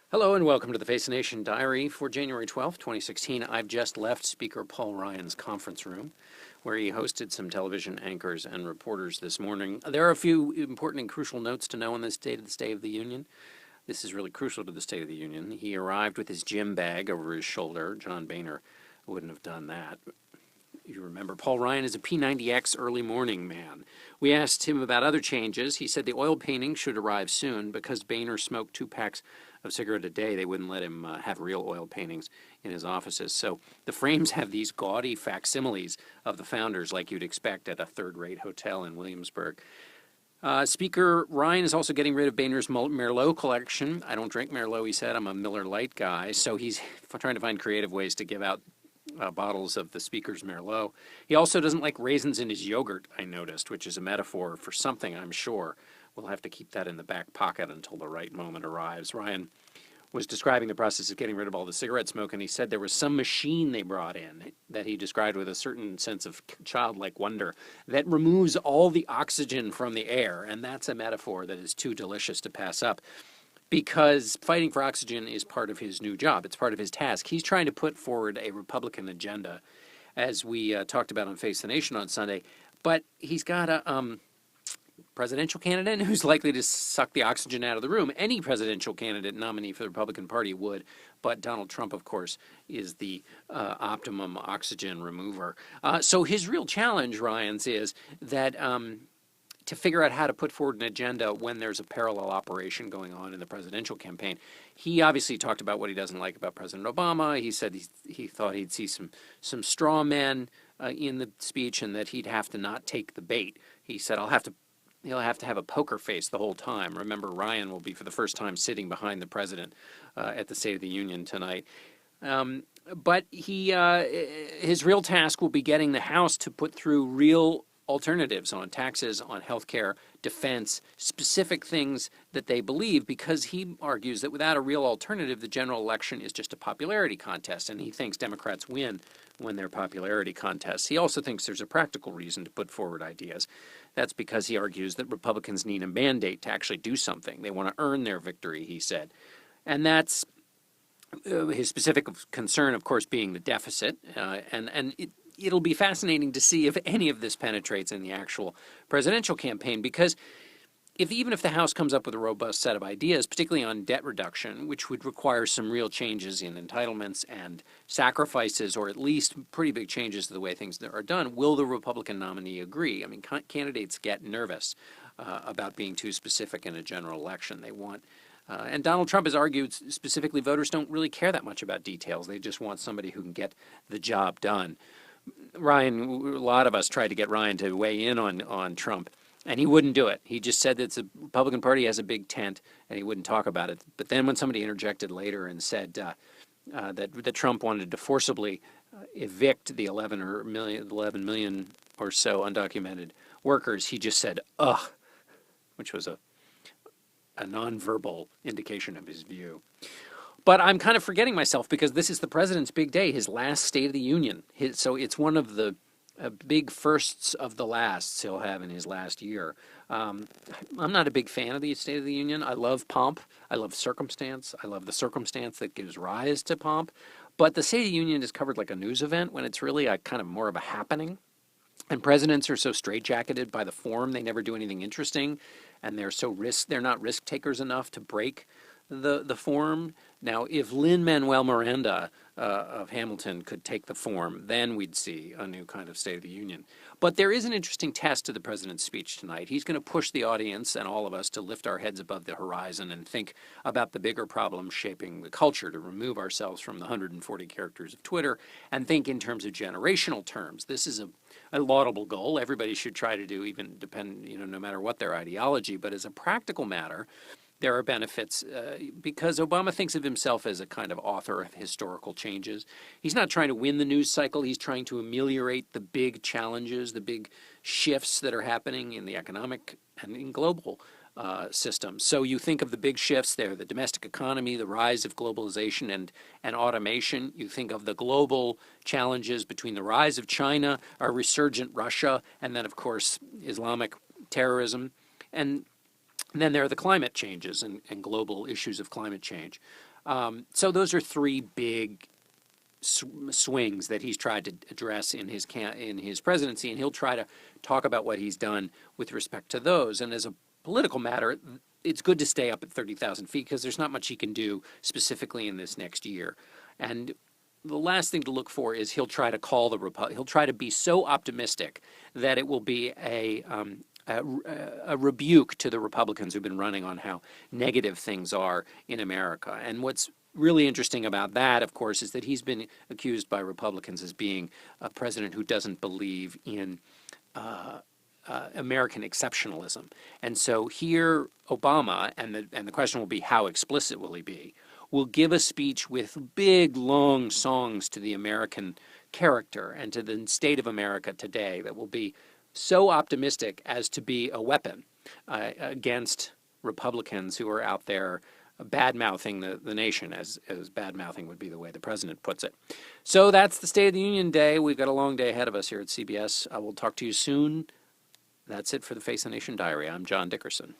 Hello and welcome to the Face the Nation Diary for January 12th, 2016. I've just left Speaker Paul Ryan's conference room where he hosted some television anchors and reporters this morning. There are a few important and crucial notes to know on this State of the Union. This is really crucial to the State of the Union. He arrived with his gym bag over his shoulder. John Boehner wouldn't have done that. You remember, Paul Ryan is a P90X early morning man. We asked him about other changes. He said the oil painting should arrive soon because Boehner smoked 2 packs of cigarette a day. They wouldn't let him have real oil paintings in his offices. So the frames have these gaudy facsimiles of the founders like you'd expect at a third-rate hotel in Williamsburg. Speaker Ryan is also getting rid of Boehner's Merlot collection. I don't drink Merlot, he said. I'm a Miller Lite guy. So he's trying to find creative ways to give out bottles of the Speaker's Merlot. He also doesn't like raisins in his yogurt, I noticed, which is a metaphor for something, I'm sure. We'll have to keep that in the back pocket until the right moment arrives. Ryan was describing the process of getting rid of all the cigarette smoke, and he said there was some machine they brought in that he described with a certain sense of childlike wonder that removes all the oxygen from the air, and that's a metaphor that is too delicious to pass up, because fighting for oxygen is part of his new job. It's part of his task. He's trying to put forward a Republican agenda, as we talked about on Face the Nation on Sunday, but he's got a presidential candidate who's likely to suck the oxygen out of the room. Any presidential candidate nominee for the Republican Party would, but Donald Trump, of course, is the optimum oxygen remover. So his real challenge, Ryan's, is that to figure out how to put forward an agenda when there's a parallel operation going on in the presidential campaign. He obviously talked about what he doesn't like about President Obama. He said he thought he'd see some straw men in the speech and that he'd have to not take the bait. He said, he'll have to have a poker face the whole time. Remember, Ryan will be for the first time sitting behind the president at the State of the Union tonight. But his real task will be getting the House to put through real alternatives on taxes, on health care, defense, specific things that they believe, because he argues that without a real alternative, the general election is just a popularity contest, and he thinks Democrats win when they're popularity contests. He also thinks there's a practical reason to put forward ideas. That's because he argues that Republicans need a mandate to actually do something. They want to earn their victory, he said. And that's his specific concern, of course, being the deficit, it'll be fascinating to see if any of this penetrates in the actual presidential campaign, because even if the House comes up with a robust set of ideas, particularly on debt reduction, which would require some real changes in entitlements and sacrifices, or at least pretty big changes to the way things are done, will the Republican nominee agree? I mean, candidates get nervous about being too specific in a general election. They want and Donald Trump has argued specifically voters don't really care that much about details. They just want somebody who can get the job done. Ryan, a lot of us tried to get Ryan to weigh in on Trump, and he wouldn't do it. He just said that the Republican Party has a big tent, and he wouldn't talk about it. But then when somebody interjected later and said that Trump wanted to forcibly evict the 11 million or so undocumented workers, he just said, ugh, which was a nonverbal indication of his view. But I'm kind of forgetting myself because this is the president's big day, his last State of the Union. So it's one of the big firsts of the lasts he'll have in his last year. I'm not a big fan of the State of the Union. I love pomp. I love circumstance. I love the circumstance that gives rise to pomp. But the State of the Union is covered like a news event when it's really a kind of more of a happening. And presidents are so straitjacketed by the form, they never do anything interesting, and they're not risk takers enough to break the form. Now, if Lin-Manuel Miranda of Hamilton could take the form, then we'd see a new kind of State of the Union. But there is an interesting test to the president's speech tonight. He's going to push the audience and all of us to lift our heads above the horizon and think about the bigger problems shaping the culture, to remove ourselves from the 140 characters of Twitter and think in terms of generational terms. This is a laudable goal. Everybody should try to do, even no matter what their ideology. But as a practical matter, there are benefits because Obama thinks of himself as a kind of author of historical changes. He's not trying to win the news cycle. He's trying to ameliorate the big challenges, the big shifts that are happening in the economic and in global systems. So you think of the big shifts there, the domestic economy, the rise of globalization and automation. You think of the global challenges between the rise of China, a resurgent Russia, and then, of course, Islamic terrorism. And And then there are the climate changes and global issues of climate change. So those are three big swings that he's tried to address in his presidency, and he'll try to talk about what he's done with respect to those. And as a political matter, it's good to stay up at 30,000 feet because there's not much he can do specifically in this next year. And the last thing to look for is he'll try to call he'll try to be so optimistic that it will be a rebuke to the Republicans who've been running on how negative things are in America. And what's really interesting about that, of course, is that he's been accused by Republicans as being a president who doesn't believe in American exceptionalism. And so here, Obama, and the question will be how explicit will he be, will give a speech with big, long songs to the American character and to the state of America today that will be so optimistic as to be a weapon against Republicans who are out there bad-mouthing the nation, as bad-mouthing would be the way the president puts it. So that's the State of the Union Day. We've got a long day ahead of us here at CBS. I will talk to you soon. That's it for the Face the Nation Diary. I'm John Dickerson.